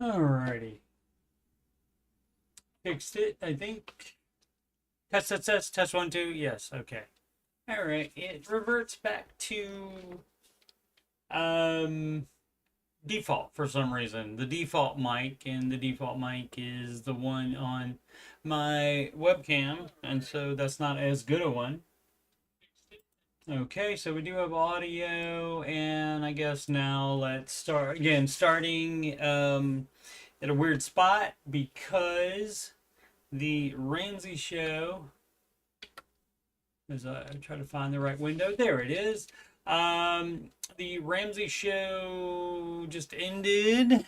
Alrighty. Fixed it, I think. Test 1, 2. Yes, okay. Alright, it reverts back to um default for some reason. The default mic, and the default mic is the one on my webcam, and so that's not as good a one. Okay, so we do have audio, and I guess now let's start again, starting at a weird spot because the Ramsey show, as I try to find the right window, there it is. The Ramsey show just ended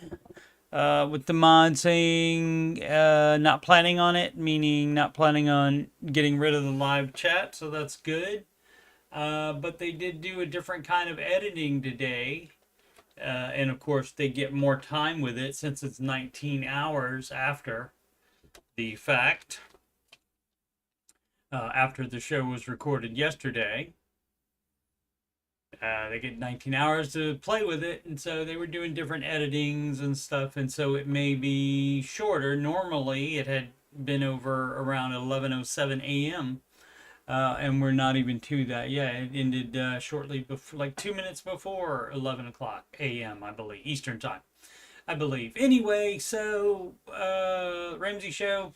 with the mod saying not planning on it, meaning not planning on getting rid of the live chat, so that's good. But they did do a different kind of editing today. And of course, they get more time with it since it's 19 hours after the fact, after the show was recorded yesterday. They get 19 hours to play with it, and so they were doing different editings and stuff, and so it may be shorter. Normally, it had been over around 11:07 a.m. And we're not even to that yet. It ended shortly before, like 2 minutes before 11 o'clock a.m., I believe, Eastern time, I believe. Anyway, so Ramsey show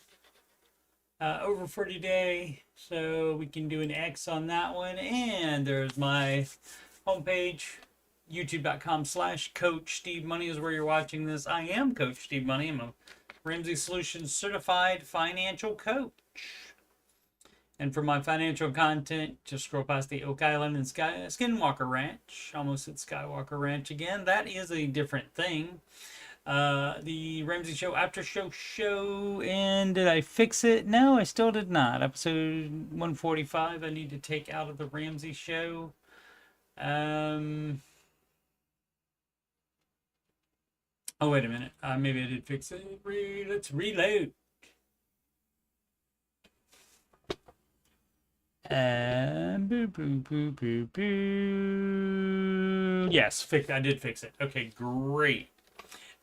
over for today, so we can do an X on that one. And there's my homepage, youtube.com/Coach Steve Money is where you're watching this. I am Coach Steve Money. I'm a Ramsey Solutions certified financial coach. And for my financial content, just scroll past the Oak Island and Skinwalker Ranch. Almost at Skywalker Ranch again. That is a different thing. The Ramsey Show Aftershow, and did I fix it? No, I still did not. Episode 145, I need to take out of the Ramsey Show. Oh, wait a minute. Maybe I did fix it. Let's reload. Boo, boo, boo, boo, boo. Yes, I did fix it. Okay, great.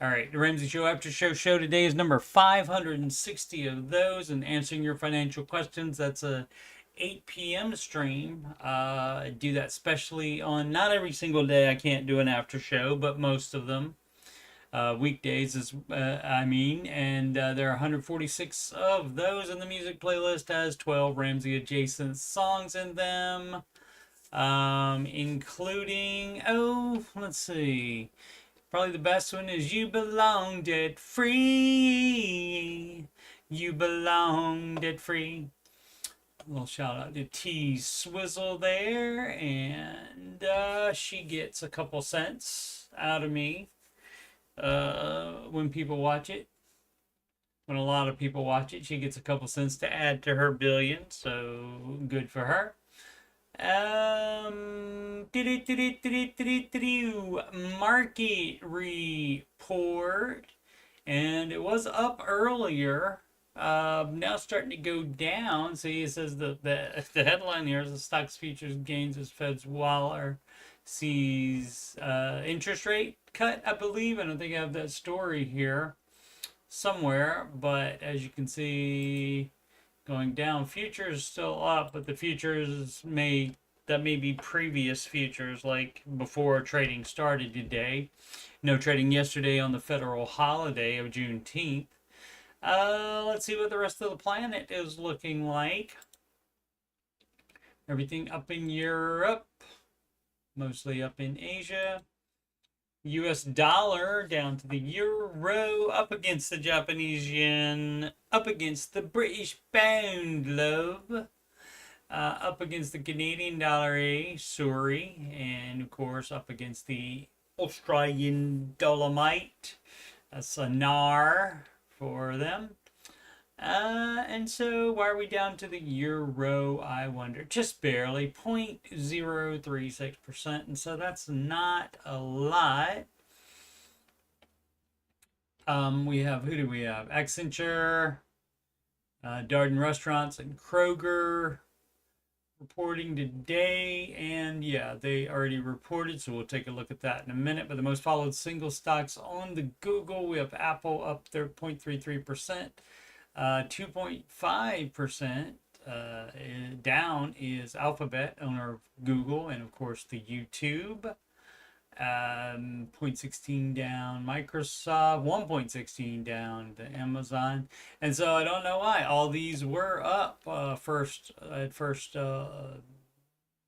All right, the Ramsey Show After Show today is number 560 of those, and answering your financial questions. That's a 8 p.m. stream. I do that specially on, not every single day I can't do an after show, but most of them. Weekdays and there are 146 of those, and the music playlist has 12 Ramsey adjacent songs in them, including, let's see, probably the best one is You Belong Debt Free. You Belong Debt Free. A little shout out to T Swizzle there, and she gets a couple cents out of me when people watch it. When a lot of people watch it, she gets a couple cents to add to her billion, so good for her. Market report, and it was up earlier. Now starting to go down. See, it says the headline here is the stocks futures gains as Fed's Waller sees interest rate cut, I believe. I don't think I have that story here somewhere, but as you can see, going down, futures still up, but the futures may be previous futures, like before trading started today. No trading yesterday on the federal holiday of Juneteenth. Let's see what the rest of the planet is looking like. Everything up in Europe, mostly up in Asia. US dollar down to the euro, up against the Japanese yen, up against the British pound, love, up against the Canadian dollar, sorry, and of course up against the Australian dolomite. That's a NAR for them. And so why are we down to the euro, I wonder? Just barely, 0.036%, and so that's not a lot. We have, who do we have? Accenture, Darden Restaurants, and Kroger. reporting today, and yeah, they already reported, so we'll take a look at that in a minute. But the most followed single stocks on the Google, we have Apple up 0.33%, 2.5% down is Alphabet, owner of Google, and of course the YouTube. 0.16 down Microsoft, 1.16 down the Amazon, and so I don't know why all these were up at first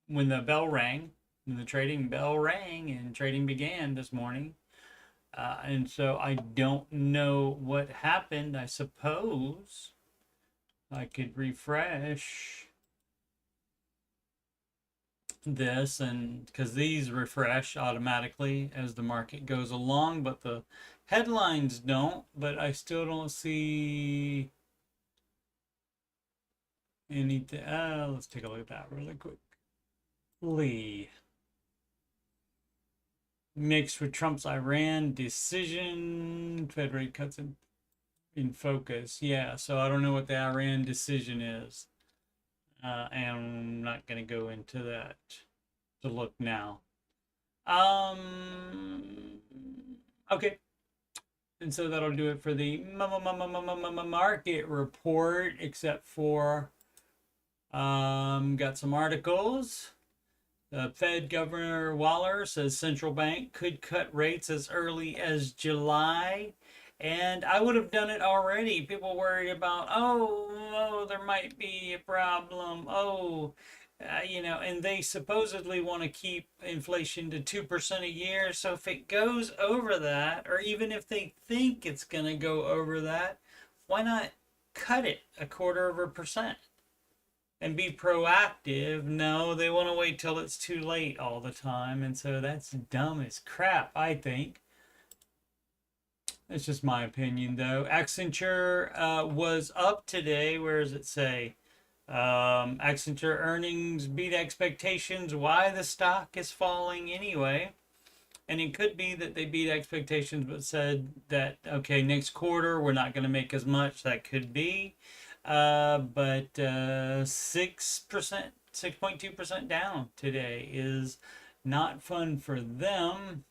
when the bell rang, when the trading bell rang and trading began this morning, and so I don't know what happened. I suppose I could refresh this, and because these refresh automatically as the market goes along, but the headlines don't. But I still don't see anything. Let's take a look at that really quickly. Mixed with Trump's Iran decision, Fed rate cuts in focus. Yeah, so I don't know what the Iran decision is. And I'm not going to go into that to look now. Okay. And so that'll do it for the market report, except for got some articles. Fed Governor Waller says central bank could cut rates as early as July. And I would have done it already. People worried about, oh, there might be a problem. And they supposedly want to keep inflation to 2% a year. So if it goes over that, or even if they think it's going to go over that, why not cut it 0.25% and be proactive? No, they want to wait till it's too late all the time. And so that's dumb as crap, I think. That's just my opinion, though. Accenture was up today. Where does it say? Accenture earnings beat expectations. Why the stock is falling anyway? And it could be that they beat expectations, but said that, okay, next quarter we're not going to make as much. That could be. But 6.2% down today is not fun for them.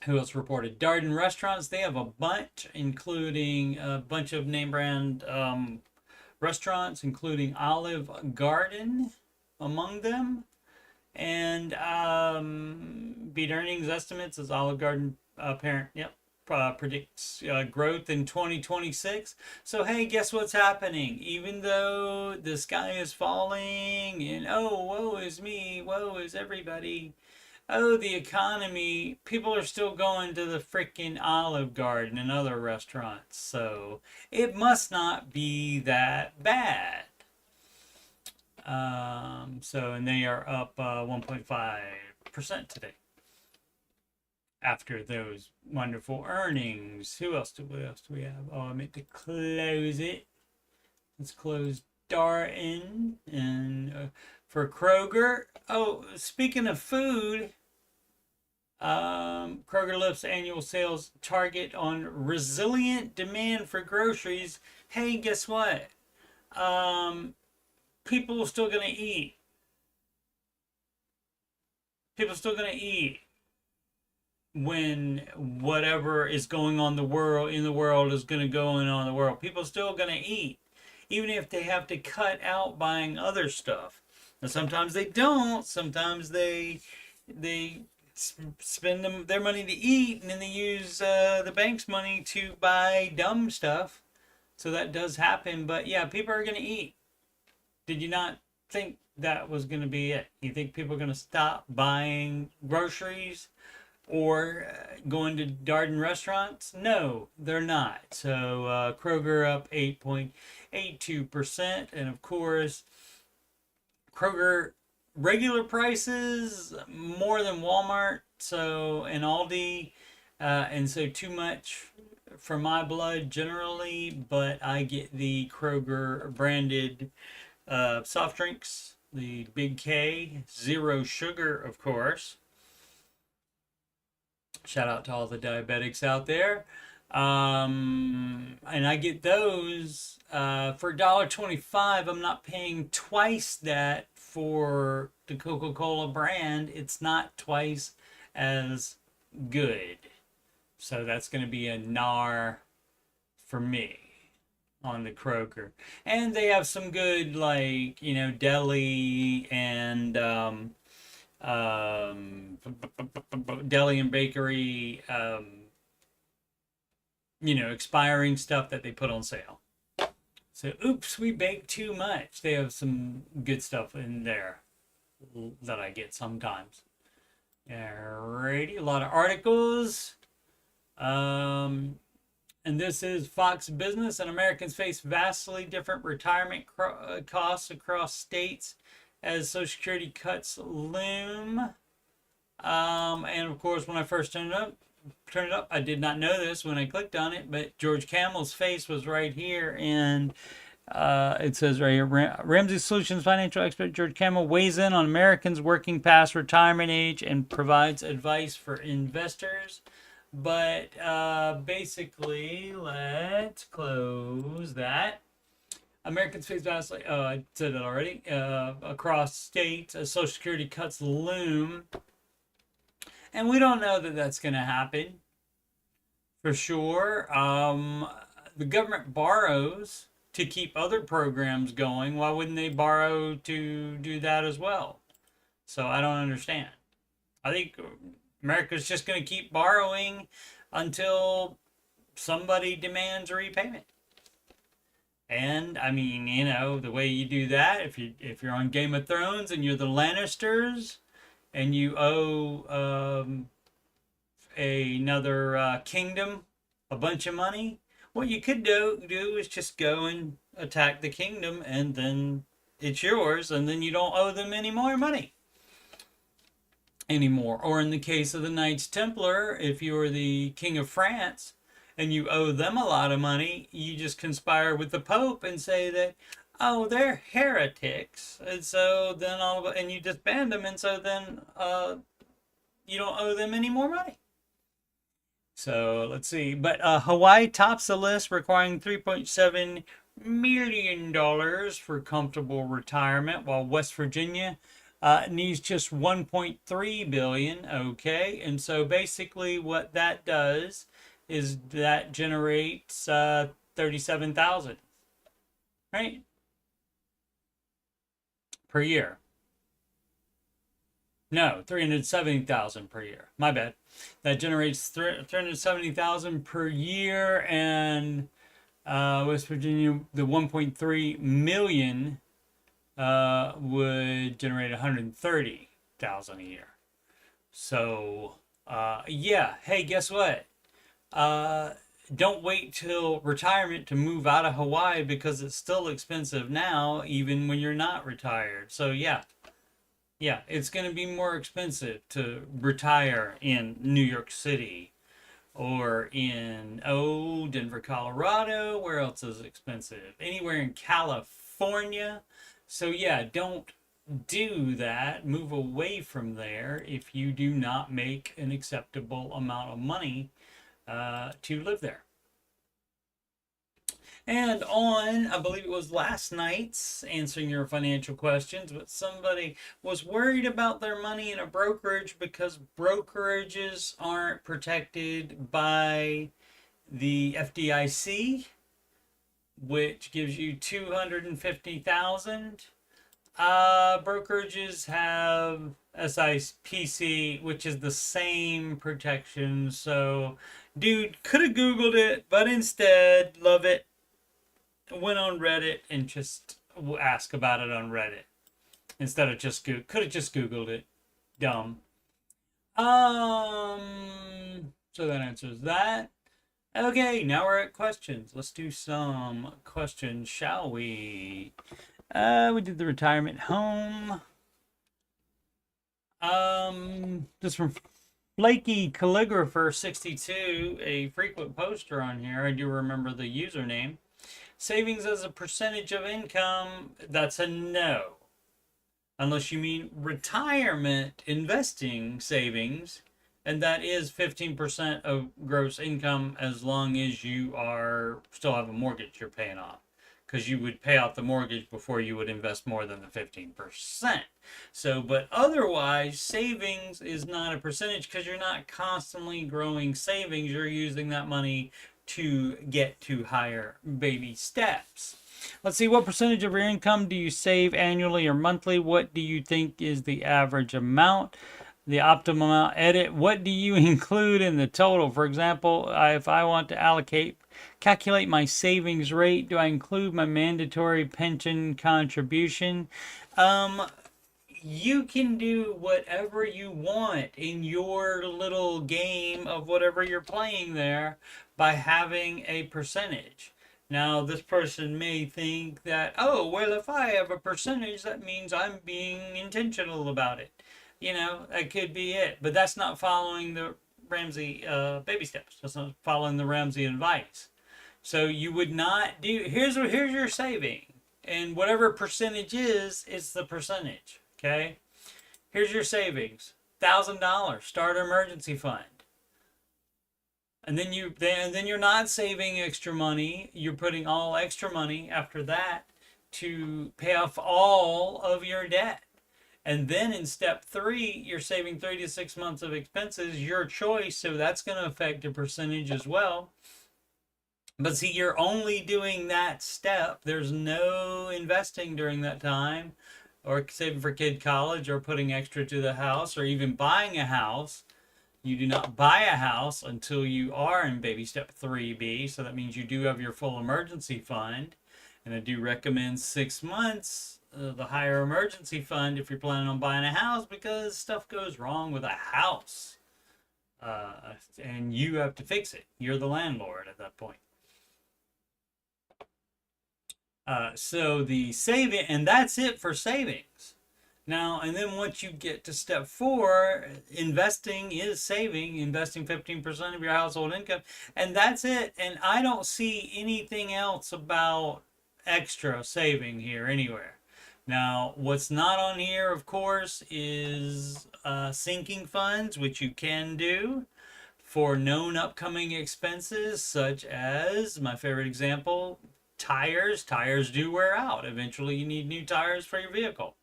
Who else reported? Darden Restaurants, they have a bunch, including a bunch of name brand restaurants, including Olive Garden among them. And beat earnings estimates as Olive Garden parent, predicts growth in 2026. So, hey, guess what's happening? Even though the sky is falling and, oh, woe is me, woe is everybody, oh, the economy, people are still going to the freaking Olive Garden and other restaurants. So it must not be that bad. And they are up 1.5% today after those wonderful earnings. What else do we have? Oh, I meant to close it. Let's close Darden. And for Kroger, oh, speaking of food, Kroger lifts annual sales target on resilient demand for groceries. Hey, guess what? People are still gonna eat. People are still gonna eat when whatever is going on in the world is gonna go on in the world. People are still gonna eat, even if they have to cut out buying other stuff. Now, sometimes they don't. Sometimes they spend their money to eat, and then they use the bank's money to buy dumb stuff. So that does happen. But yeah, people are going to eat. Did you not think that was going to be it? You think people are going to stop buying groceries or going to Darden restaurants? No, they're not. So Kroger up 8.82%. And of course, Kroger regular prices more than Walmart, so, and Aldi, and so too much for my blood generally, but I get the Kroger branded soft drinks, the Big K, zero sugar, of course. Shout out to all the diabetics out there. And I get those for $1.25. I'm not paying twice that for the Coca-Cola brand. It's not twice as good. So that's going to be a nar for me on the Kroger. And they have some good, like, deli and deli and bakery, expiring stuff that they put on sale. So, oops, we baked too much. They have some good stuff in there that I get sometimes. Alrighty, a lot of articles. And this is Fox Business, and Americans face vastly different retirement costs across states as Social Security cuts loom. And of course, when I first turned it up, I did not know this when I clicked on it, but George Camel's face was right here, and it says right here, Ramsey Solutions financial expert George Camel weighs in on Americans working past retirement age and provides advice for investors. But basically, let's close that. Americans face vastly, I said it already, across states as Social Security cuts loom. And we don't know that that's going to happen for sure. The government borrows to keep other programs going. Why wouldn't they borrow to do that as well? So I don't understand. I think America's just going to keep borrowing until somebody demands a repayment. And I mean, the way you do that, if you're on Game of Thrones and you're the Lannisters and you owe another kingdom a bunch of money, what you could do is just go and attack the kingdom, and then it's yours, and then you don't owe them any more money anymore. Or in the case of the Knights Templar, if you're the King of France and you owe them a lot of money, you just conspire with the Pope and say that, oh, they're heretics, and so then and you disband them, and so then you don't owe them any more money. So let's see. But Hawaii tops the list, requiring $3.7 million for comfortable retirement, while West Virginia needs just $1.3 billion. Okay, and so basically what that does is that generates $37,000, right, per year. No, $370,000 per year. My bad. That generates $370,000 per year, and West Virginia, the $1.3 million would generate $130,000 a year. So, yeah. Hey, guess what? Don't wait till retirement to move out of Hawaii, because it's still expensive now, even when you're not retired. So, yeah. Yeah, it's going to be more expensive to retire in New York City or in, Denver, Colorado. Where else is expensive? Anywhere in California. So yeah, don't do that. Move away from there if you do not make an acceptable amount of money to live there. And on, I believe it was last night's Answering Your Financial Questions, but somebody was worried about their money in a brokerage because brokerages aren't protected by the FDIC, which gives you $250,000. Brokerages have SIPC, which is the same protection. So, dude, could have Googled it, but instead, love it, went on Reddit and just ask about it on Reddit instead of just could have just Googled it. Dumb. So that answers that. Okay, now we're at questions. Let's do some questions, shall we? We did the retirement home. This from Flaky Calligrapher 62, a frequent poster on here. I do remember the username. Savings as a percentage of income, that's a no. Unless you mean retirement investing savings and that is 15% of gross income as long as you are still have a mortgage you're paying off, because you would pay off the mortgage before you would invest more than the 15%. So, but otherwise, savings is not a percentage because you're not constantly growing savings. You're using that money to get to higher baby steps. Let's see, what percentage of your income do you save annually or monthly? What do you think is the average amount? The optimum amount. Edit. What do you include in the total? For example, if I want to calculate my savings rate, do I include my mandatory pension contribution? You can do whatever you want in your little game of whatever you're playing there by having a percentage. Now, this person may think that, oh, well, if I have a percentage, that means I'm being intentional about it. You know, that could be it. But that's not following the Ramsey baby steps. That's not following the Ramsey advice. So you would not do, here's your saving. And whatever percentage is, it's the percentage. Okay? Here's your savings. $1,000. Start an emergency fund. And then you're not saving extra money. You're putting all extra money after that to pay off all of your debt. And then in step 3, you're saving 3 to 6 months of expenses, your choice. So that's going to affect your percentage as well. But see, you're only doing that step. There's no investing during that time, or saving for kid college, or putting extra to the house, or even buying a house. You do not buy a house until you are in baby step 3B. So that means you do have your full emergency fund. And I do recommend 6 months, the higher emergency fund, if you're planning on buying a house, because stuff goes wrong with a house. And you have to fix it. You're the landlord at that point. So the saving, and that's it for savings. Now, and then once you get to step 4, investing is saving, investing 15% of your household income, and that's it. And I don't see anything else about extra saving here anywhere. Now, what's not on here, of course, is sinking funds, which you can do for known upcoming expenses, such as, my favorite example, tires. Tires do wear out. Eventually, you need new tires for your vehicle.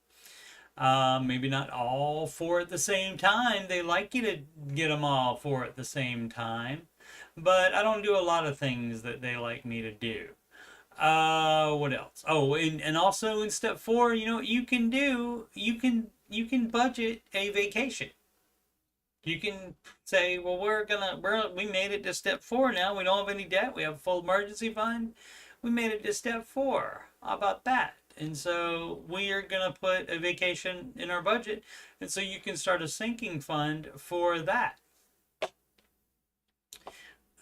Maybe not all 4 at the same time. They like you to get them all 4 at the same time. But I don't do a lot of things that they like me to do. What else? Oh, and also in step 4, you know what you can do? You can budget a vacation. You can say, well, we made it to step 4 now. We don't have any debt. We have a full emergency fund. We made it to step 4. How about that? And so we are going to put a vacation in our budget. And so you can start a sinking fund for that.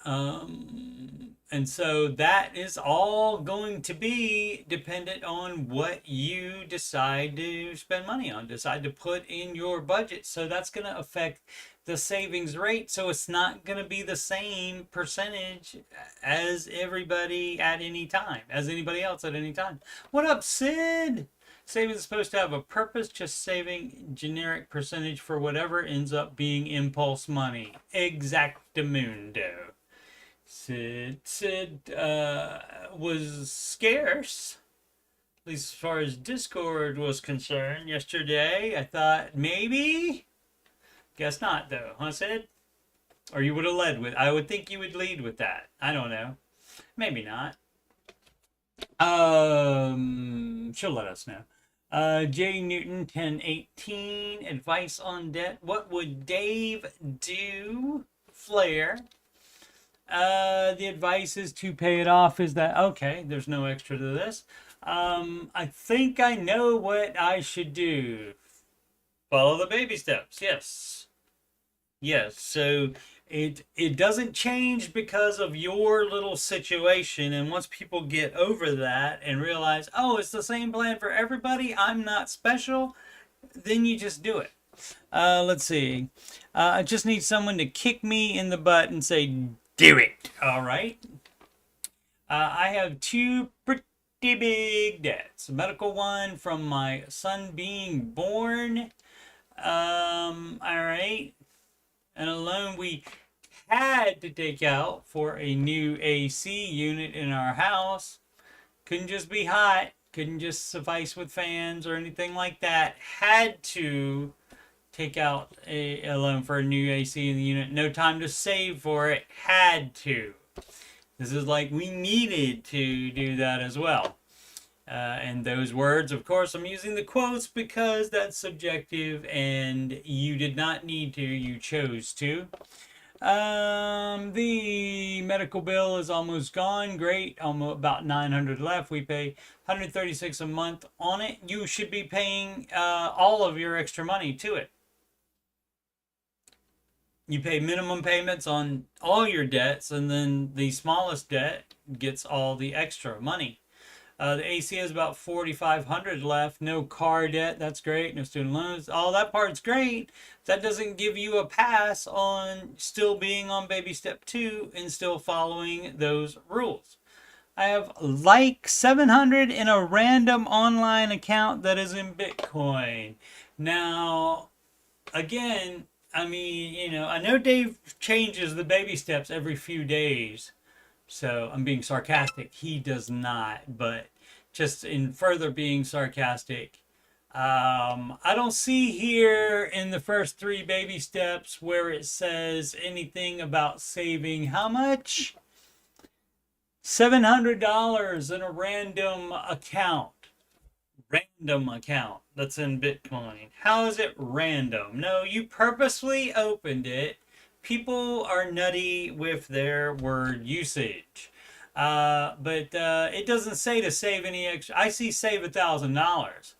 And so that is all going to be dependent on what you decide to spend money on, decide to put in your budget. So that's going to affect the savings rate. So it's not going to be the same percentage as everybody at any time, as anybody else at any time. What up, Sid? Savings is supposed to have a purpose, just saving generic percentage for whatever ends up being impulse money. Exactamundo. Sid was scarce, at least as far as Discord was concerned yesterday. I thought maybe, guess not though, huh, Sid? Or you would have led with, I would think you would lead with that. I don't know. Maybe not. She'll let us know. J Newton 1018, advice on debt. What would Dave do? Flare. The advice is to pay it off. Is that okay? There's no extra to this. I think I know what I should do. Follow the baby steps. Yes. So it doesn't change because of your little situation. And once people get over that and realize, oh, it's the same plan for everybody, I'm not special, then you just do it. Let's see. I just need someone to kick me in the butt and say, do it. All right. I have 2 pretty big debts. A medical one from my son being born. All right. and a loan we had to take out for a new AC unit in our house. Couldn't just be hot, couldn't just suffice with fans or anything like that. Had to take out a loan for a new AC in the unit. No time to save for it. Had to. This is like we needed to do that as well. And those words, of course, I'm using the quotes because that's subjective and you did not need to, you chose to. The medical bill is almost gone. Great. Almost about 900 left. We pay 136 a month on it. You should be paying all of your extra money to it. You pay minimum payments on all your debts, and then the smallest debt gets all the extra money. The AC has about 4,500 left. No car debt. That's great. No student loans. All that part's great. That doesn't give you a pass on still being on baby step 2 and still following those rules. I have like 700 in a random online account that is in Bitcoin. Now, again, I mean, I know Dave changes the baby steps every few days. So I'm being sarcastic. He does not, but just in further being sarcastic, I don't see here in the first 3 baby steps where it says anything about saving how much? $700 in a random account. Random account that's in Bitcoin. How is it random? No, you purposely opened it. People are nutty with their word usage. But it doesn't say to save any extra. I see save $1,000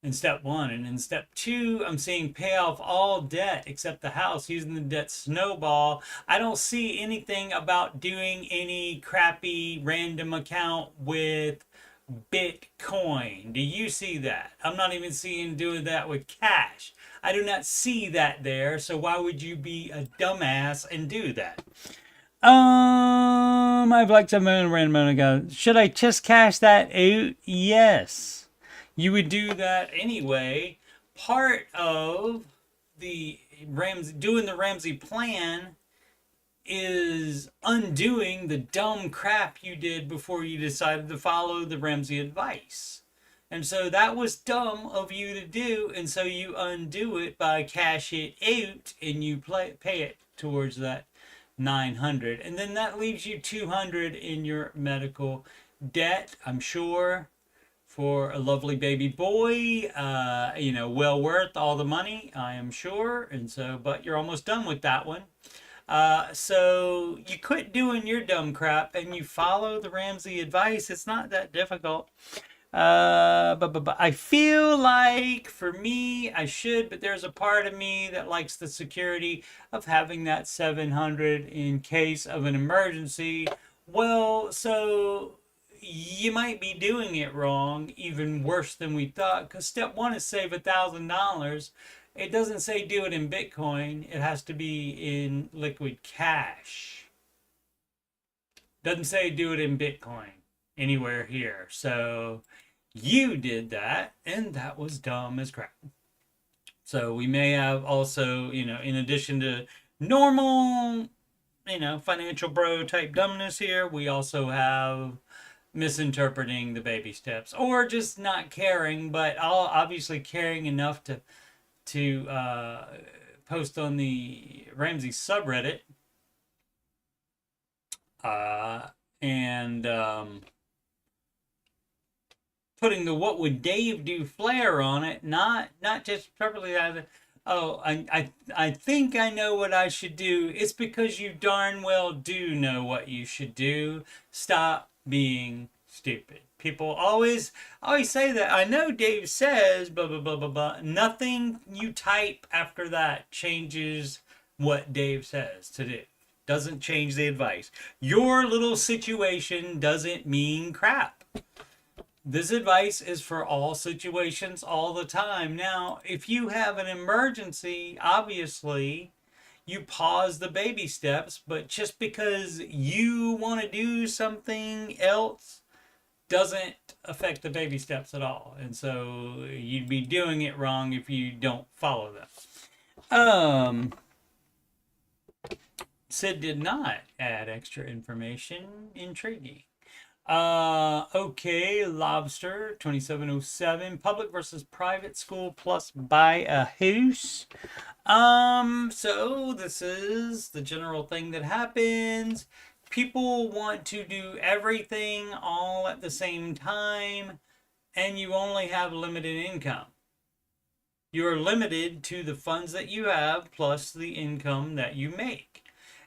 in step 1. And in step 2, I'm seeing pay off all debt except the house using the debt snowball. I don't see anything about doing any crappy random account with Bitcoin. Do you see that? I'm not even seeing doing that with cash. I do not see that there, so why would you be a dumbass and do that? I've like some random amount ago. Should I just cash that out? Yes. You would do that anyway. Part of the doing the Ramsey plan is undoing the dumb crap you did before you decided to follow the Ramsey advice. And so that was dumb of you to do, and so you undo it by cash it out and you pay it towards that 900. And then that leaves you 200 in your medical debt, I'm sure, for a lovely baby boy. Well worth all the money, I am sure. And so, but you're almost done with that one. So you quit doing your dumb crap and you follow the Ramsey advice. It's not that difficult. But I feel like for me, I should, but there's a part of me that likes the security of having that 700 in case of an emergency. Well, so you might be doing it wrong, even worse than we thought, because step 1 is save $1,000. It doesn't say do it in Bitcoin. It has to be in liquid cash. Doesn't say do it in Bitcoin anywhere here. So you did that, and that was dumb as crap. So we may have also, in addition to normal, financial bro type dumbness here, we also have misinterpreting the baby steps or just not caring, but obviously caring enough to post on the Ramsey subreddit and putting the what would Dave do flair on it, not just purposely I think I know what I should do. It's because you darn well do know what you should do. Stop being stupid. People always say that. I know Dave says blah blah blah blah blah. Nothing you type after that changes what Dave says to do. Doesn't change the advice. Your little situation doesn't mean crap. This advice is for all situations all the time. Now, if you have an emergency, obviously you pause the baby steps, but just because you want to do something else doesn't affect the baby steps at all. And so you'd be doing it wrong if you don't follow them. Sid did not add extra information. Intriguing. Okay, Lobster 2707. Public versus private school plus buy a house. So this is the general thing that happens. People want to do everything all at the same time, and you only have limited income. You're limited to the funds that you have plus the income that you make.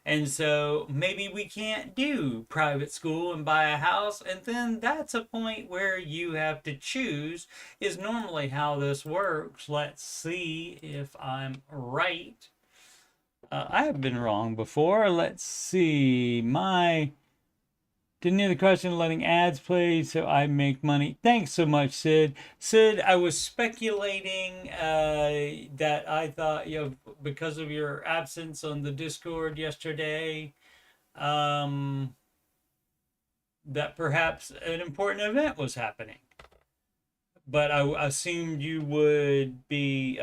And so maybe we can't do private school and buy a house. And then that's a point where you have to choose, is normally how this works. Let's see if I'm right. I have been wrong before. Let's see. Didn't hear the question, letting ads play so I make money. Thanks so much, Sid. Sid, I was speculating that I thought, because of your absence on the Discord yesterday, that perhaps an important event was happening. But I assumed you would be,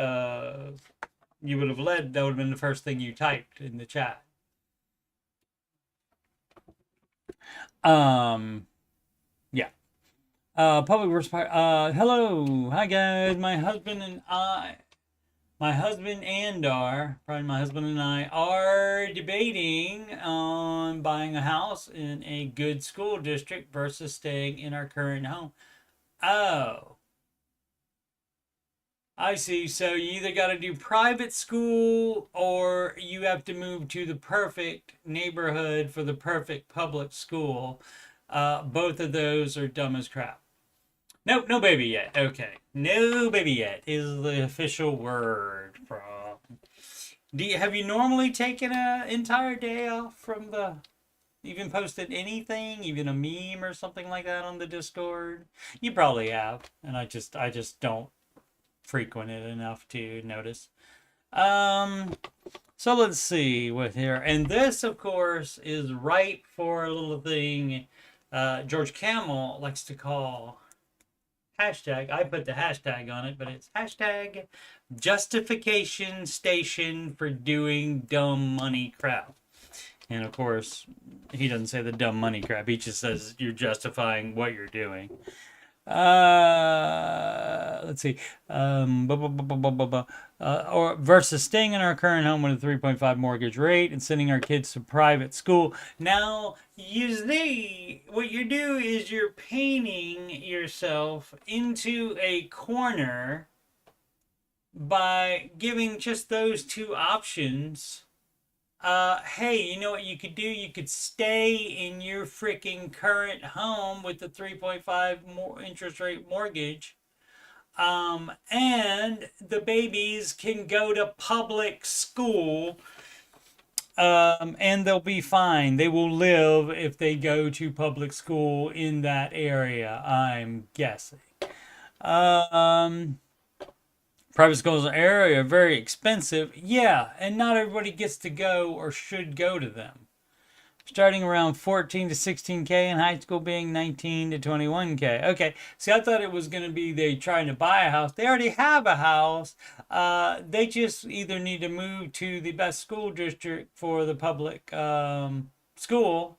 you would have led, that would have been the first thing you typed in the chat. Yeah. Public versus hello. Hi guys. My husband and I are debating on buying a house in a good school district versus staying in our current home. Oh. I see. So you either got to do private school or you have to move to the perfect neighborhood for the perfect public school. Both of those are dumb as crap. Nope, no baby yet. Okay. No baby yet is the official word from. Have you normally taken an entire day off from the. Even posted anything, even a meme or something like that on the Discord? You probably have. And I just don't frequent it enough to notice. So let's see what here. And this, of course, is ripe for a little thing George Camel likes to call hashtag. I put the hashtag on it, but it's hashtag justification station for doing dumb money crap. And of course, he doesn't say the dumb money crap. He just says you're justifying what you're doing. Let's see. Or versus staying in our current home with a 3.5 mortgage rate and sending our kids to private school. Now, what you do is you're painting yourself into a corner by giving just those two options. Hey, you know what you could do? You could stay in your freaking current home with the 3.5 interest rate mortgage. And the babies can go to public school. And they'll be fine. They will live if they go to public school in that area, I'm guessing. Private schools in the area are very expensive. Yeah, and not everybody gets to go or should go to them. Starting around 14 to 16K in high school, being 19 to 21K. Okay, see, I thought it was going to be they trying to buy a house. They already have a house. They just either need to move to the best school district for the public school,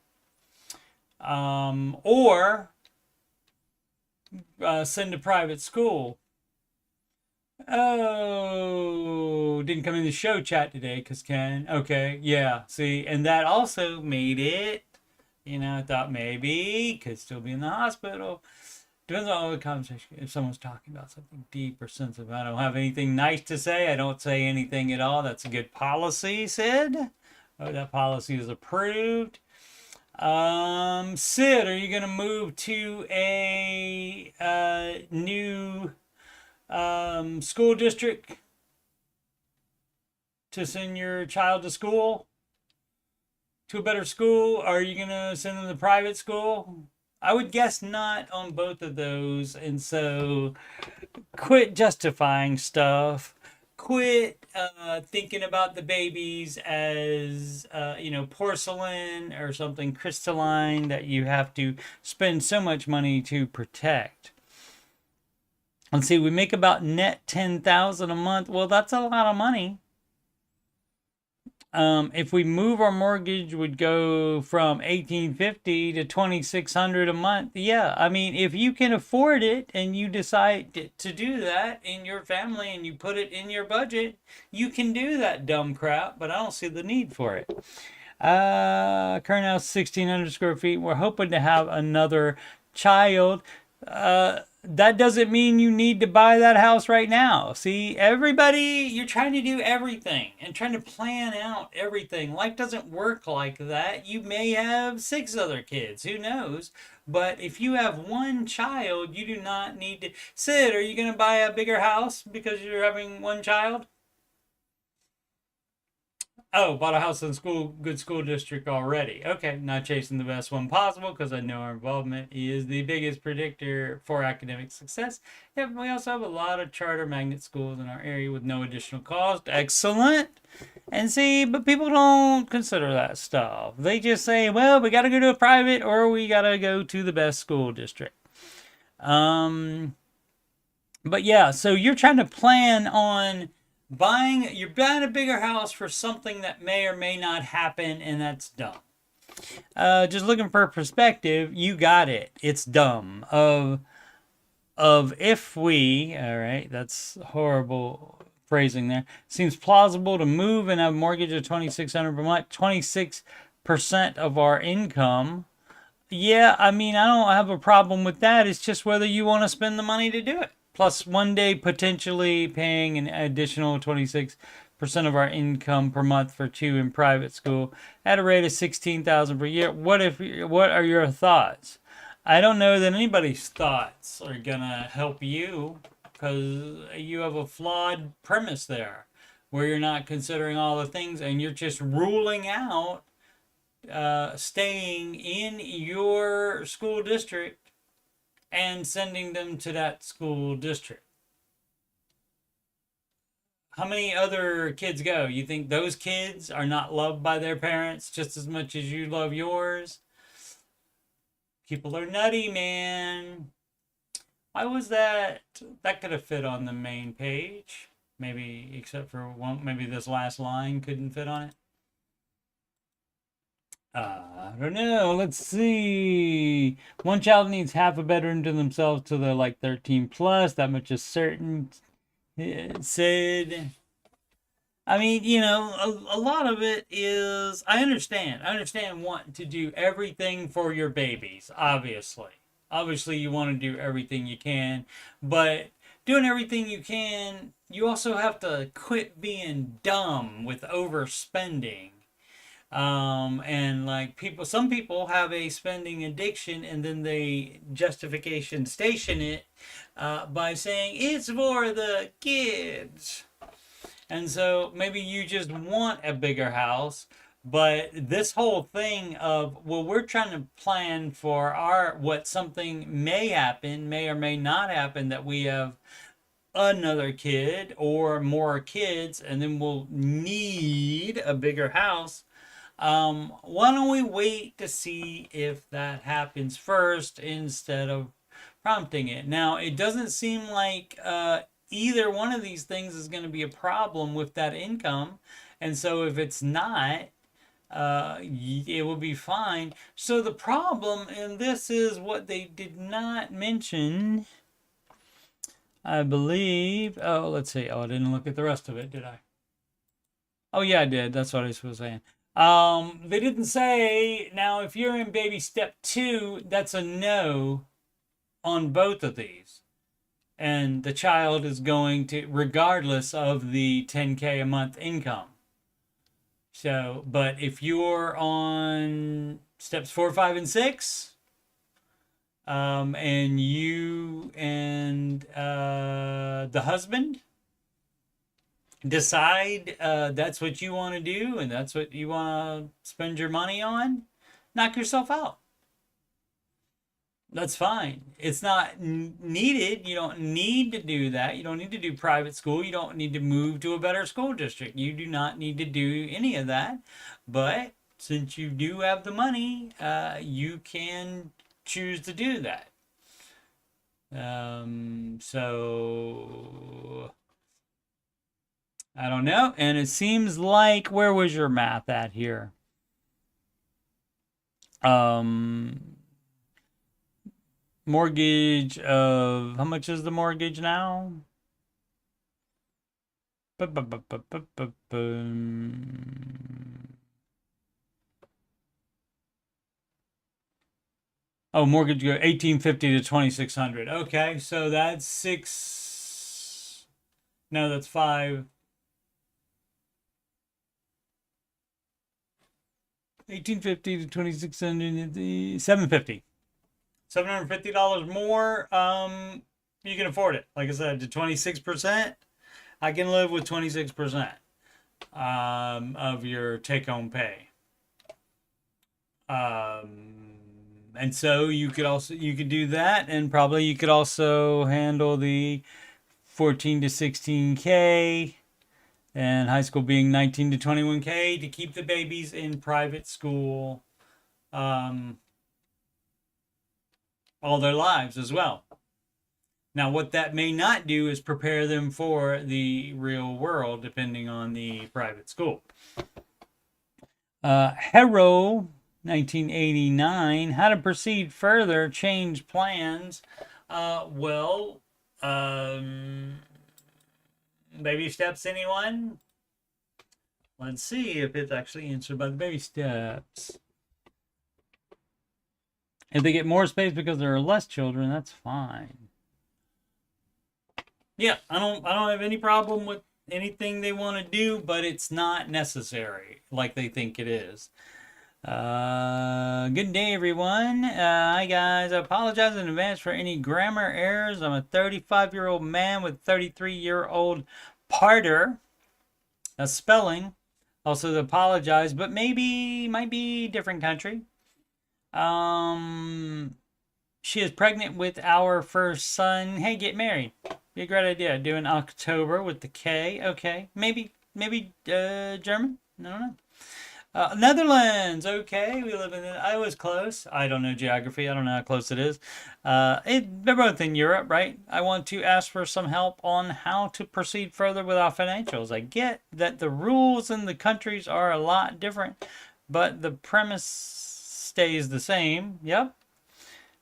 or send to private school. Oh, didn't come in the show chat today because Ken. Okay, yeah, see, and that also made it, I thought maybe could still be in the hospital. Depends on the conversation. If someone's talking about something deep or sensitive, I don't have anything nice to say. I don't say anything at all. That's a good policy, Sid. Oh, that policy is approved. Sid, are you going to move to a new school district to send your child to school, to a better school? Or are you going to send them to private school? I would guess not on both of those. And so quit justifying stuff. Quit thinking about the babies as, porcelain or something crystalline that you have to spend so much money to protect. Let's see, we make about net $10,000 a month. Well, that's a lot of money. if we move our mortgage would go from 1850 to 2600 a month. Yeah, I mean, if you can afford it and you decide to do that in your family and you put it in your budget, you can do that dumb crap, but I don't see the need for it. Current house 1600 square feet. We're hoping to have another child. That doesn't mean you need to buy that house right now. See, everybody, you're trying to do everything and trying to plan out everything. Life doesn't work like that. You may have 6 other kids, who knows? But if you have one child, you do not need to. Sid, are you going to buy a bigger house because you're having one child? Oh, bought a house in good school district already. Okay, not chasing the best one possible because I know our involvement is the biggest predictor for academic success. Yeah, we also have a lot of charter magnet schools in our area with no additional cost. Excellent. And see, but people don't consider that stuff. They just say, well, we got to go to a private or we got to go to the best school district. But yeah, so you're trying to plan on you're buying a bigger house for something that may or may not happen, and that's dumb. Just looking for perspective, you got it. It's dumb. If we, all right, that's horrible phrasing there. Seems plausible to move and have a mortgage of $2,600 per month, 26% of our income. Yeah, I mean, I don't have a problem with that. It's just whether you want to spend the money to do it. Plus, one day potentially paying an additional 26% of our income per month for 2 in private school at a rate of $16,000 per year. What are your thoughts? I don't know that anybody's thoughts are gonna help you because you have a flawed premise there, where you're not considering all the things and you're just ruling out staying in your school district and sending them to that school district. How many other kids go? You think those kids are not loved by their parents just as much as you love yours? People are nutty, man. Why was that? That could have fit on the main page. Maybe, except for one, maybe this last line couldn't fit on it. I don't know. Let's see. One child needs half a bedroom to themselves till they're like 13 plus. That much is certain. It said. I mean, a lot of it is. I understand. I understand wanting to do everything for your babies. Obviously, you want to do everything you can, but doing everything you can, you also have to quit being dumb with overspending. And like some people have a spending addiction and then they justification station it by saying it's for the kids. And so maybe you just want a bigger house, but this whole thing of, well, we're trying to plan for what something may happen, may or may not happen, that we have another kid or more kids, and then we'll need a bigger house. Why don't we wait to see if that happens first instead of prompting it? Now, it doesn't seem like either one of these things is going to be a problem with that income. And so if it's not, it will be fine. So the problem, and this is what they did not mention, I believe. Oh, let's see. Oh, I didn't look at the rest of it, did I? Oh, yeah, I did. That's what I was saying. They didn't say, now if you're in baby step 2, that's a no on both of these. And the child is going to, regardless of the 10K a month income. So, but if you're on steps 4, 5, and 6, and you and the husband decide that's what you want to do and that's what you want to spend your money on, knock yourself out. That's fine. It's not needed. You don't need to do that. You don't need to do private school. You don't need to move to a better school district. You do not need to do any of that. But since you do have the money, you can choose to do that. So I don't know. And it seems like, where was your math at here? Mortgage of, how much is the mortgage now? Oh, mortgage go 1850 to 2600. Okay, so that's six. No, that's five. 1850 to 2600, 750. $750 more. You can afford it. Like I said, to 26%, I can live with 26% of your take-home pay. And so you could do that, and probably you could also handle the 14 to 16K, and high school being 19 to 21K to keep the babies in private school all their lives as well. Now, what that may not do is prepare them for the real world, depending on the private school. Hero, 1989, how to proceed further, change plans. Baby steps, anyone? Let's see if it's actually answered by the baby steps. If they get more space because there are less children, that's fine. Yeah, I don't have any problem with anything they want to do, but it's not necessary like they think it is. Good day, everyone. Hi, guys. I apologize in advance for any grammar errors. I'm a 35-year-old man with 33-year-old partner. A spelling. Also, apologize, but might be different country. She is pregnant with our first son. Hey, get married. Be a great idea. Do in October with the K. Okay. Maybe German? I don't know. Netherlands. Okay. We live in I was close. I don't know geography. I don't know how close it is. They're both in Europe, right? I want to ask for some help on how to proceed further with our financials. I get that the rules in the countries are a lot different, but the premise stays the same. Yep.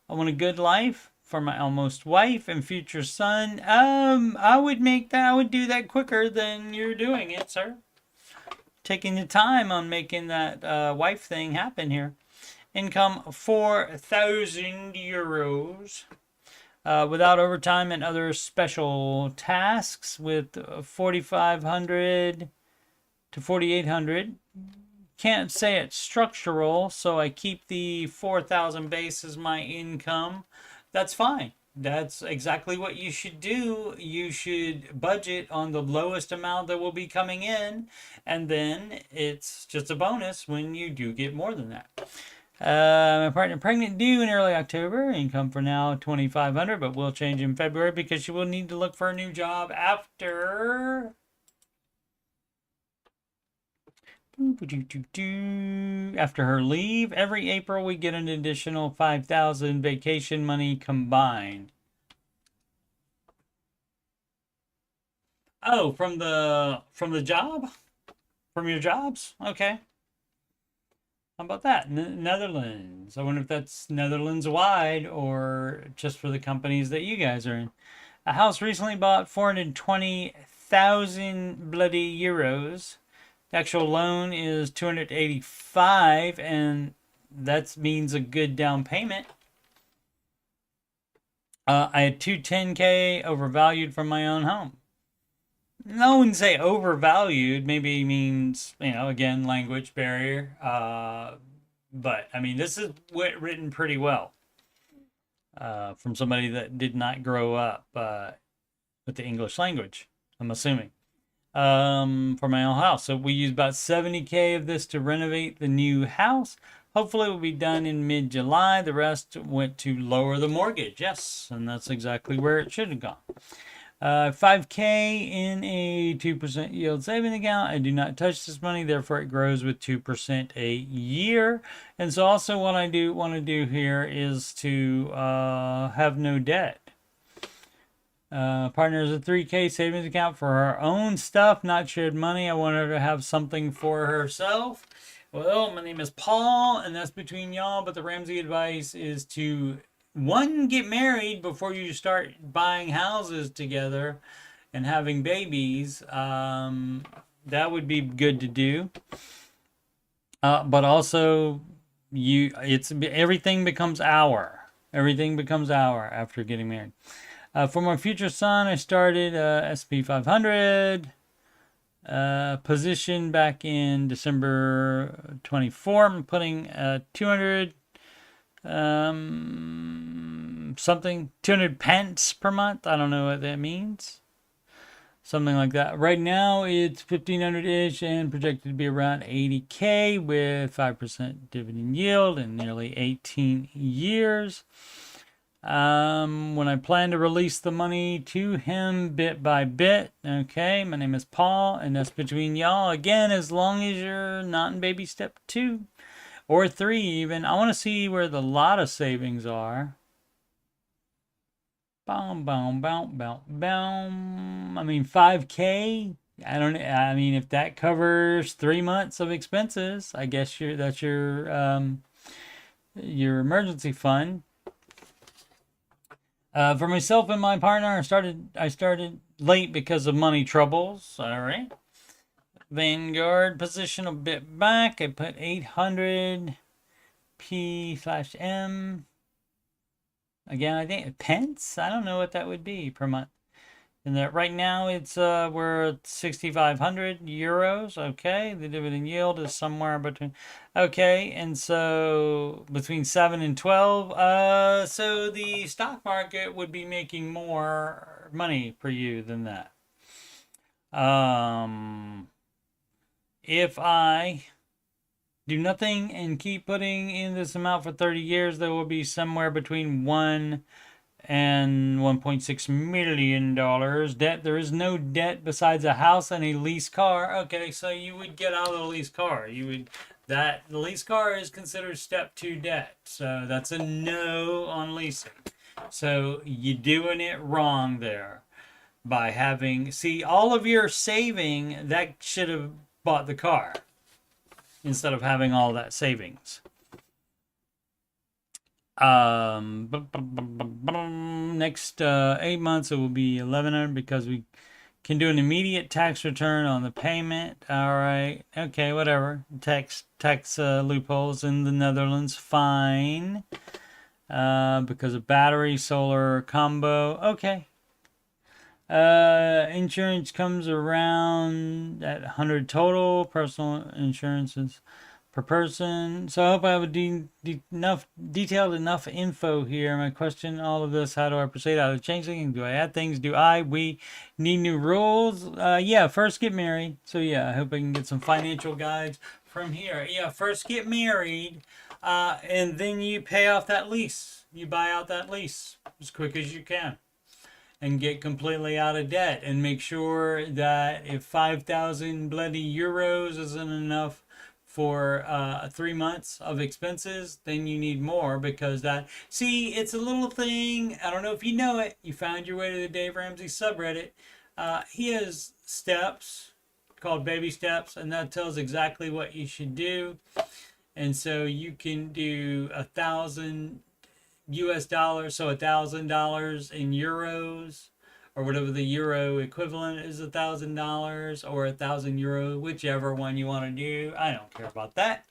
I want a good life for my almost wife and future son. I would do that quicker than you're doing it, sir. Taking the time on making that wife thing happen here. Income 4,000 euros. Without overtime and other special tasks with 4,500 to 4,800. Can't say it's structural, so I keep the 4,000 base as my income. That's fine. That's exactly what you should do. You should budget on the lowest amount that will be coming in, and then it's just a bonus when you do get more than that. My partner pregnant, due in early October. Income for now 2,500, but will change in February because she will need to look for a new job after her leave. Every April we get an additional 5,000 vacation money combined. Oh, from the job? From your jobs? Okay. How about that? Netherlands. I wonder if that's Netherlands wide or just for the companies that you guys are in. A house recently bought 420,000 bloody euros. The actual loan is 285, and that means a good down payment. I had 210K overvalued from my own home. No one say overvalued. Maybe means, again, language barrier. But I mean, this is written pretty well from somebody that did not grow up with the English language, I'm assuming. For my own house. So we used about 70K of this to renovate the new house. Hopefully it will be done in mid-July. The rest went to lower the mortgage. Yes, and that's exactly where it should have gone. 5K in a 2% yield saving account. I do not touch this money, therefore it grows with 2% a year. And so also what I want to do here is to have no debt. Partner has a 3K savings account for her own stuff, not shared money. I want her to have something for herself. Well, my name is Paul, and that's between y'all. But the Ramsey advice is to, one, get married before you start buying houses together and having babies. That would be good to do. But also, everything becomes our. Everything becomes our after getting married. For my future son, I started SP 500 position back in December 24. I'm putting 200 something, 200 pence per month. I don't know what that means. Something like that. Right now, it's 1,500-ish and projected to be around 80K with 5% dividend yield in nearly 18 years. When I plan to release the money to him bit by bit. Okay, my name is Paul, and that's between y'all. Again, as long as you're not in baby step 2 or 3 even. I want to see where the lot of savings are. Boom, boom, boom, boom, boom. I mean, 5K. I mean, if that covers 3 months of expenses, I guess that's your emergency fund. For myself and my partner, I started late because of money troubles. All right. Vanguard position a bit back. I put 800 P/M. Again, I think pence. I don't know what that would be per month. And that right now it's we're at 6,500 euros. Okay, the dividend yield is somewhere between. Okay, and so between 7 and 12. So the stock market would be making more money for you than that. If I do nothing and keep putting in this amount for 30 years, there will be somewhere between 1 and $1.6 million debt. There is no debt besides a house and a lease car. Okay, so you would get out of the lease car. The lease car is considered step 2 debt. So that's a no on leasing. So you're doing it wrong there by having, see, all of your saving that should have bought the car instead of having all that savings. Next 8 months it will be 1,100 because we can do an immediate tax return on the payment. All right, okay, whatever. Tax loopholes in the Netherlands, fine. Because of battery solar combo. Okay. Insurance comes around at 100 total. Personal insurances per person. So I hope I have detailed enough info here. My question, all of this, how do I proceed? How do I change things? Do I add things? We need new rules? Yeah, first get married. So yeah, I hope I can get some financial guides from here. Yeah, first get married, and then you pay off that lease. You buy out that lease as quick as you can and get completely out of debt, and make sure that if 5,000 bloody euros isn't enough for 3 months of expenses, then you need more, because it's a little thing. I don't know if you know it. You found your way to the Dave Ramsey subreddit. He has steps called baby steps, and that tells exactly what you should do. And so you can do 1,000 US dollars, so $1,000 in euros, or whatever the euro equivalent is, $1,000 or 1,000 euro, whichever one you want to do. I don't care about that.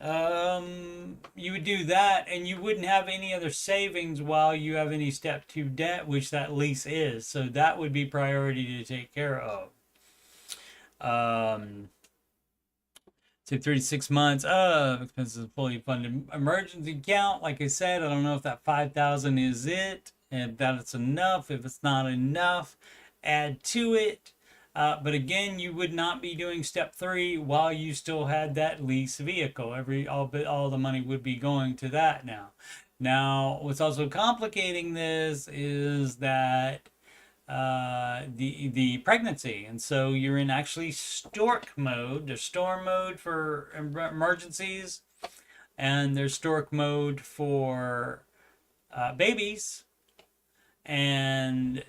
You would do that, and you wouldn't have any other savings while you have any step 2 debt, which that lease is. So that would be priority to take care of. So 36 months of expenses fully funded emergency account. Like I said, I don't know if that 5,000 is it, and that it's enough. If it's not enough, add to it. But again, you would not be doing step 3 while you still had that lease vehicle. All the money would be going to that now. Now, what's also complicating this is that the pregnancy, and so you're in actually stork mode. There's storm mode for emergencies, and there's stork mode for babies. And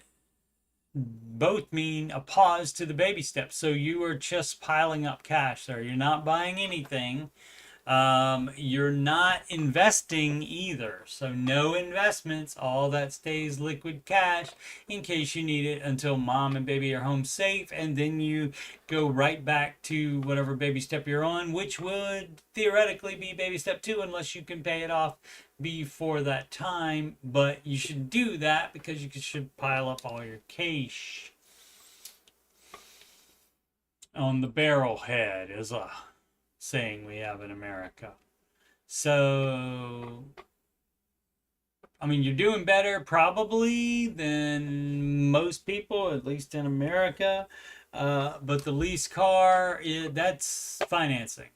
both mean a pause to the baby steps. So you are just piling up cash there. You're not buying anything. You're not investing either. So no investments. All that stays liquid cash in case you need it until mom and baby are home safe. And then you go right back to whatever baby step you're on, which would theoretically be baby step 2 unless you can pay it off before that time. But you should do that because you should pile up all your cash. On the barrel head is a saying we have in America. So, I mean, you're doing better probably than most people, at least in America. But the lease car, that's financing.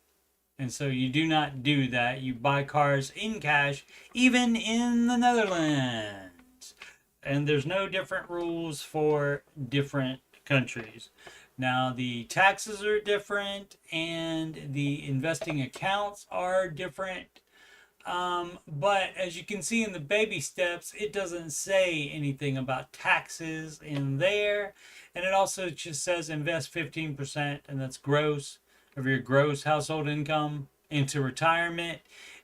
And so you do not do that. You buy cars in cash, even in the Netherlands. And there's no different rules for different countries. Now, the taxes are different and the investing accounts are different. But as you can see in the baby steps, it doesn't say anything about taxes in there. And it also just says invest 15%, and that's gross, of your gross household income into retirement.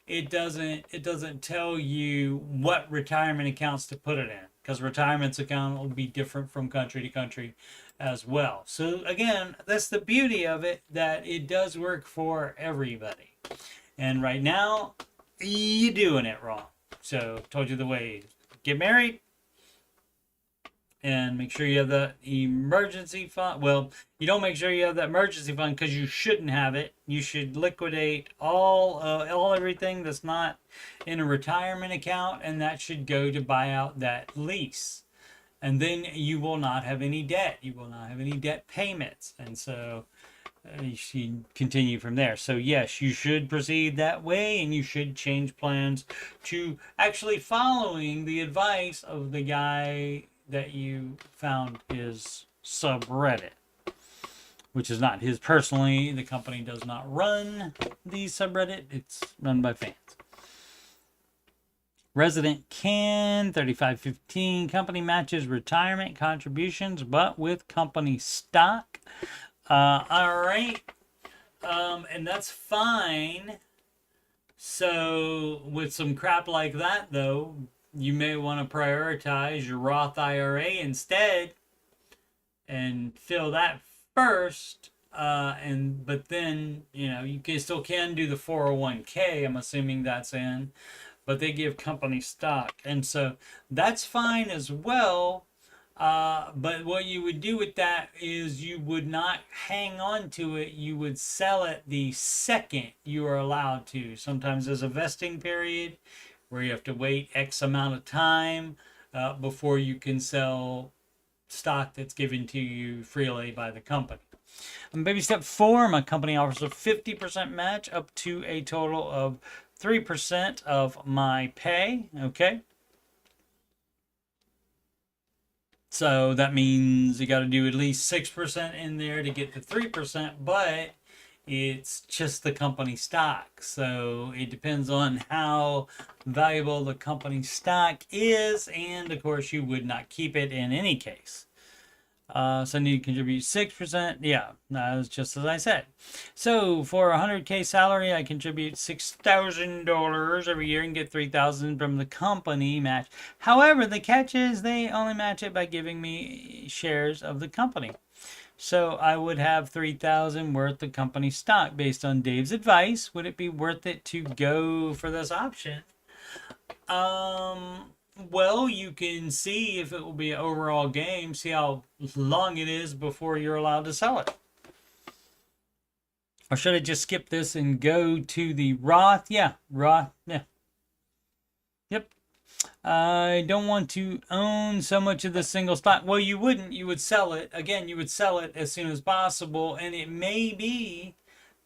It doesn't tell you what retirement accounts to put it in, because retirement account will be different from country to country as well. So again, that's the beauty of it, that it does work for everybody. And right now, you're doing it wrong. So told you the way. Get married and make sure you have the emergency fund. Well, you don't make sure you have that emergency fund because you shouldn't have it. You should liquidate all everything that's not in a retirement account, and that should go to buy out that lease. And then you will not have any debt. You will not have any debt payments. And so you should continue from there. So yes, you should proceed that way, and you should change plans to actually following the advice of the guy that you found his subreddit, which is not his personally. The company does not run the subreddit. It's run by fans. Resident can 3515 company matches retirement contributions, but with company stock. All right, and that's fine. So with some crap like that, though, you may want to prioritize your Roth IRA instead and fill that first. But then you still can do the 401k. I'm assuming that's in. But they give company stock, and so that's fine as well. But what you would do with that is you would not hang on to it. You would sell it the second you are allowed to. Sometimes there's a vesting period where you have to wait X amount of time before you can sell stock that's given to you freely by the company. And baby step 4, my company offers a 50% match up to a total of 3% of my pay. Okay. So that means you got to do at least 6% in there to get the 3%, but it's just the company stock. So it depends on how valuable the company stock is, and of course you would not keep it in any case. So I need to contribute 6%. Yeah, that was just as I said. So for a 100K salary, I contribute $6,000 every year and get $3,000 from the company match. However, the catch is they only match it by giving me shares of the company. So I would have $3,000 worth of company stock. Based on Dave's advice, would it be worth it to go for this option? Well, you can see if it will be an overall game, see how long it is before you're allowed to sell it. Or should I just skip this and go to the Roth? Yeah, Roth, yeah. Yep. I don't want to own so much of the single stock. Well, you wouldn't. You would sell it. Again, you would sell it as soon as possible, and it may be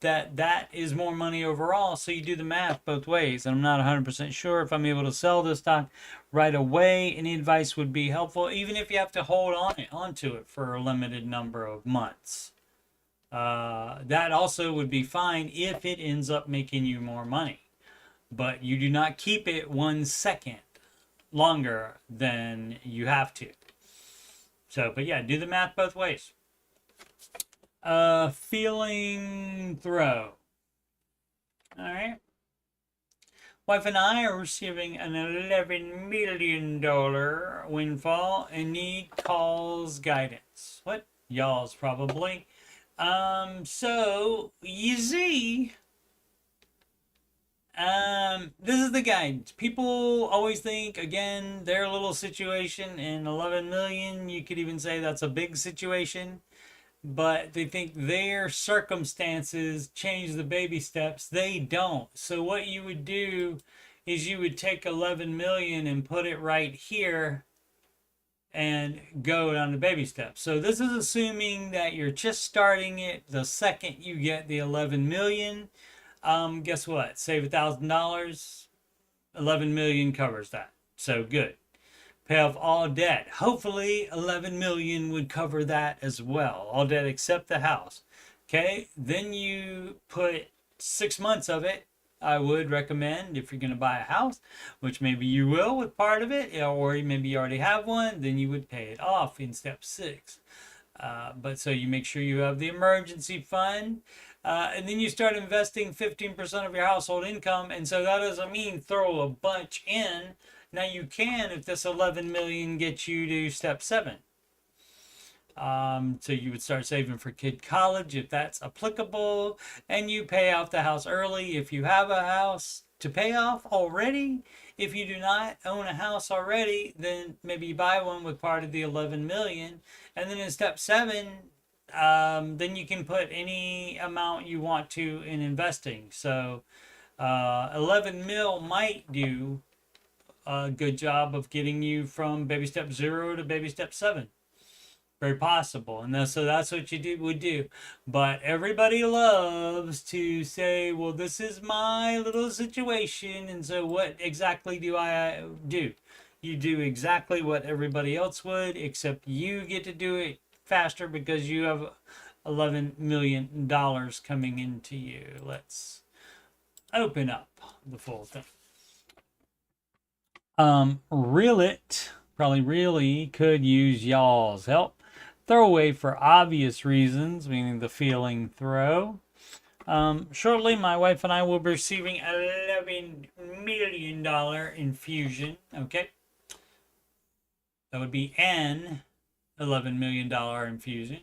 that is more money overall, so you do the math both ways. And I'm not 100% sure if I'm able to sell this stock right away. Any advice would be helpful, even if you have to hold onto it for a limited number of months. That also would be fine if it ends up making you more money. But you do not keep it 1 second longer than you have to. So, but yeah, do the math both ways. Feeling throw. All right. Wife and I are receiving an $11 million windfall and need calls guidance. What? Y'all's probably. So you see, this is the guidance. People always think, again, their little situation and 11 million, you could even say that's a big situation, but they think their circumstances change the baby steps. They don't. So what you would do is you would take 11 million and put it right here and go down the baby steps. So this is assuming that you're just starting it the second you get the 11 million. Guess what? Save $1,000. 11 million covers that. So good. Pay off all debt. Hopefully 11 million would cover that as well. All debt except the house. Okay, then you put 6 months of it. I would recommend, if you're going to buy a house, which maybe you will with part of it, or maybe you already have one, then you would pay it off in step 6. But so you make sure you have the emergency fund, and then you start investing 15% of your household income. And so that doesn't mean throw a bunch in. Now you can, if this 11 million gets you to step 7. So you would start saving for kid college if that's applicable, and you pay off the house early if you have a house to pay off already. If you do not own a house already, then maybe you buy one with part of the 11 million. And then in step 7, then you can put any amount you want to in investing. So 11 mil might do a good job of getting you from baby step 0 to baby step 7. Very possible. And so that's what you would do. But everybody loves to say, well, this is my little situation, and so what exactly do I do? You do exactly what everybody else would, except you get to do it faster because you have $11 million coming into you. Let's open up the full thing. Reel it probably really could use y'all's help. Throwaway for obvious reasons, meaning the feeling throw. Shortly, my wife and I will be receiving $11 million infusion. Okay. That would be an $11 million infusion.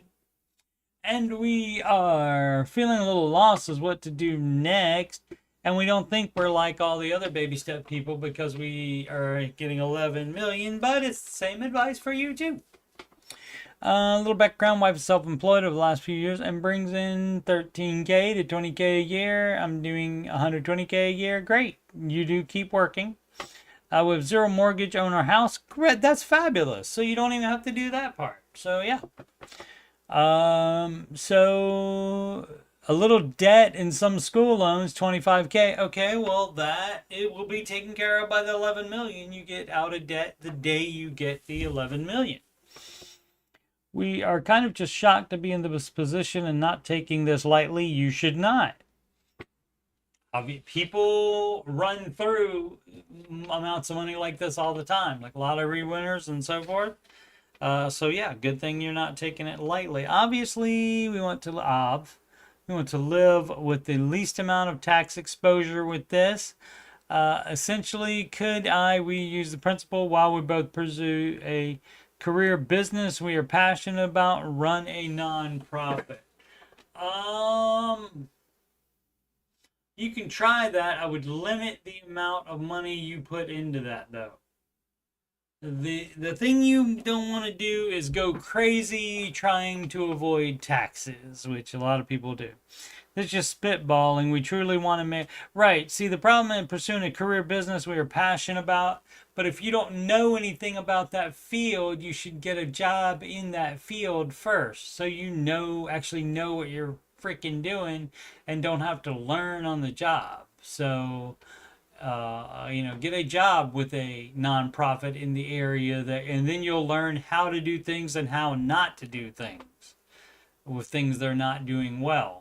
And we are feeling a little lost as what to do next. And we don't think we're like all the other baby step people because we are getting 11 million, but it's the same advice for you too. A little background: wife is self-employed over the last few years and brings in 13K to 20K a year. I'm doing 120K a year. Great. You do keep working. We have 0 mortgage, own our house. Great. That's fabulous. So you don't even have to do that part. So yeah. So a little debt in some school loans, 25K. Okay, well that it will be taken care of by the 11 million. You get out of debt the day you get the 11 million. We are kind of just shocked to be in this position and not taking this lightly. You should not. People run through amounts of money like this all the time, like lottery winners and so forth. So yeah, good thing you're not taking it lightly. Obviously, we want to live with the least amount of tax exposure with this. Essentially, we use the principle while we both pursue a career business we are passionate about, run a non-profit. You can try that. I would limit the amount of money you put into that though. The thing you don't want to do is go crazy trying to avoid taxes, which a lot of people do. It's just spitballing. We truly want to make... Right. See, the problem in pursuing a career business we are passionate about, but if you don't know anything about that field, you should get a job in that field first. So you actually know what you're freaking doing and don't have to learn on the job. So, get a job with a nonprofit in the area and then you'll learn how to do things and how not to do things with things they're not doing well.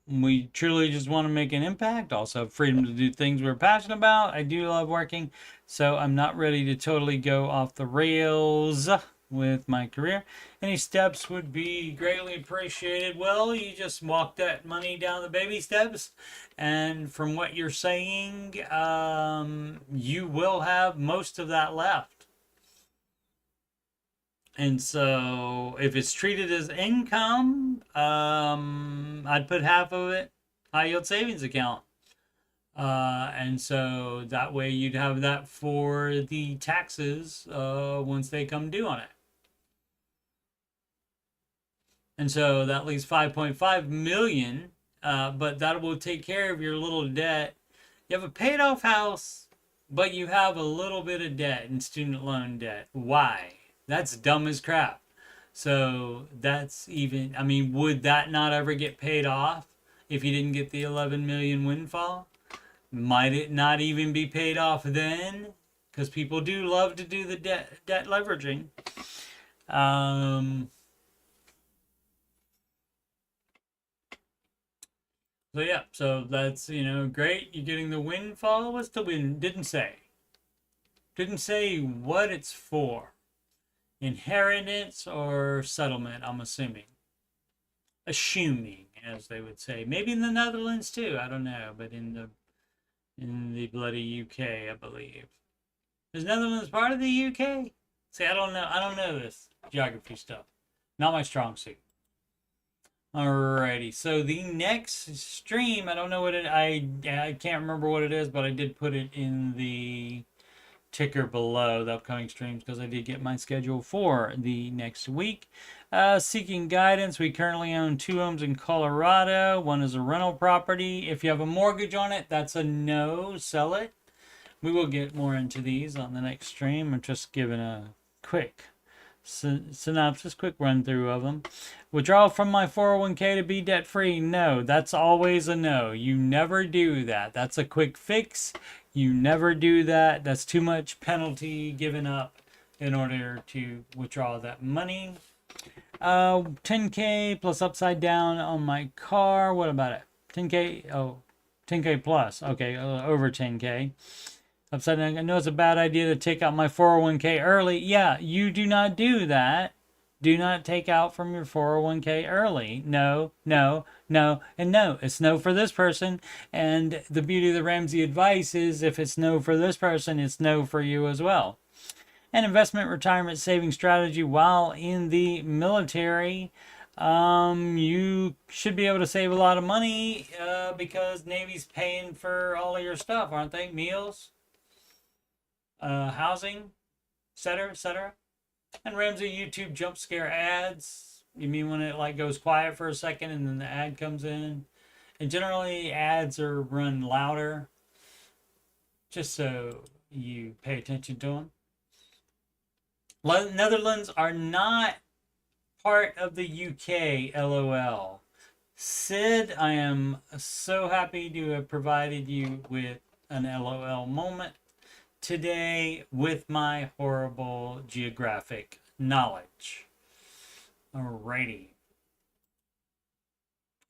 We truly just want to make an impact. Also, have freedom to do things we're passionate about. I do love working, so I'm not ready to totally go off the rails with my career. Any steps would be greatly appreciated. Well, you just walk that money down the baby steps, and from what you're saying, you will have most of that left. And so if it's treated as income, I'd put half of it high yield savings account. And so that way you'd have that for the taxes once they come due on it. And so that leaves 5.5 million, but that will take care of your little debt. You have a paid off house, but you have a little bit of debt and student loan debt. Why? That's dumb as crap. So that's even, I mean, would that not ever get paid off if you didn't get the 11 million windfall? Might it not even be paid off then? Because people do love to do the debt leveraging. So yeah, so that's, great. You're getting the windfall. What's the win? Didn't say. Didn't say what it's for. Inheritance or settlement, I'm assuming. Assuming, as they would say. Maybe in the Netherlands too, I don't know, but in the bloody UK, I believe. Is Netherlands part of the UK? See, I don't know this geography stuff. Not my strong suit. Alrighty, so the next stream, I don't know what I can't remember what it is, but I did put it in the ticker below the upcoming streams because I did get my schedule for the next week. Seeking guidance. We currently own 2 homes in Colorado. One is a rental property. If you have a mortgage on it, that's a no. Sell it. We will get more into these on the next stream. I'm just giving a quick synopsis, quick run through of them. Withdraw from my 401k to be debt free. No, that's always a no. You never do that. That's a quick fix. You never do that. That's too much penalty given up in order to withdraw that money. 10k plus upside down on my car. What about it? 10k? Oh, 10k plus. Okay, over 10k. Upside down. I know it's a bad idea to take out my 401k early. Yeah, you do not do that. Do not take out from your 401k early. No, no, no, and no. It's no for this person. And the beauty of the Ramsey advice is if it's no for this person, it's no for you as well. An investment retirement saving strategy while in the military. You should be able to save a lot of money because Navy's paying for all of your stuff, aren't they? Meals, housing, etc., etc. And Ramsey YouTube jump scare ads. You mean when it goes quiet for a second and then the ad comes in? And generally ads are run louder just so you pay attention to them. Netherlands are not part of the UK, LOL. Sid, I am so happy to have provided you with an LOL moment today with my horrible geographic knowledge. Alrighty.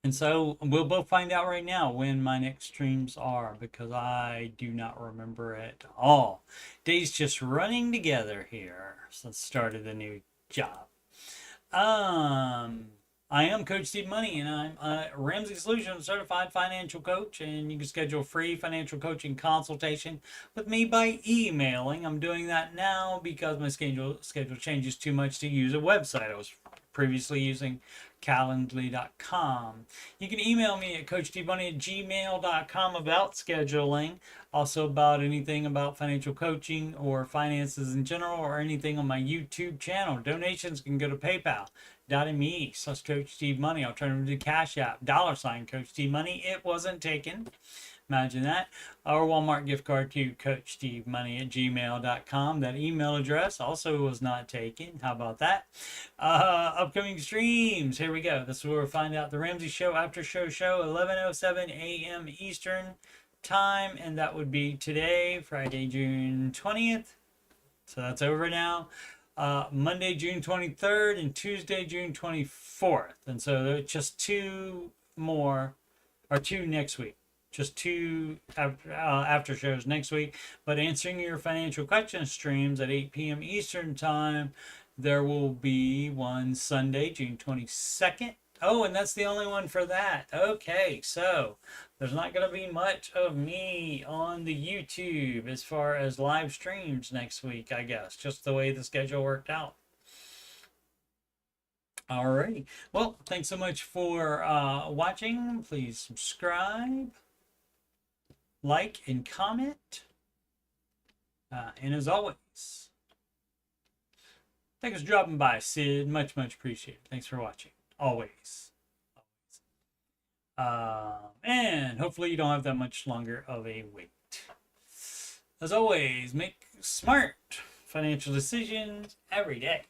And so we'll both find out right now when my next streams are because I do not remember at all. Days just running together here since the start of the new job. I am Coach Steve Money, and I'm a Ramsey Solutions certified financial coach, and you can schedule a free financial coaching consultation with me by emailing. I'm doing that now because my schedule changes too much to use a website. I was previously using calendly.com. You can email me at coachstevemoney@gmail.com about scheduling, also about anything about financial coaching or finances in general, or anything on my YouTube channel. Donations can go to PayPal.me/Coach Steve Money. Alternative to CashApp, $Coach Steve Money. It wasn't taken. Imagine that. Or Walmart gift card to coachstevemoney@gmail.com. That email address also was not taken. How about that? Upcoming streams. Here we go. This is where we'll find out the Ramsey Show Aftershow show, 11:07 a.m. Eastern time. And that would be today, Friday, June 20th. So that's over now. Monday, June 23rd, and Tuesday, June 24th. And so they're just 2 more, or 2 next week. Just 2 after shows next week. But answering your financial questions streams at 8 p.m. Eastern time. There will be one Sunday, June 22nd. Oh, and that's the only one for that. Okay, so there's not going to be much of me on the YouTube as far as live streams next week, I guess. Just the way the schedule worked out. Alrighty. Well, thanks so much for watching. Please subscribe, like, and comment. And as always, thanks for dropping by, Sid. Much, much appreciated. Thanks for watching. Always. And hopefully you don't have that much longer of a wait. As always, make smart financial decisions every day.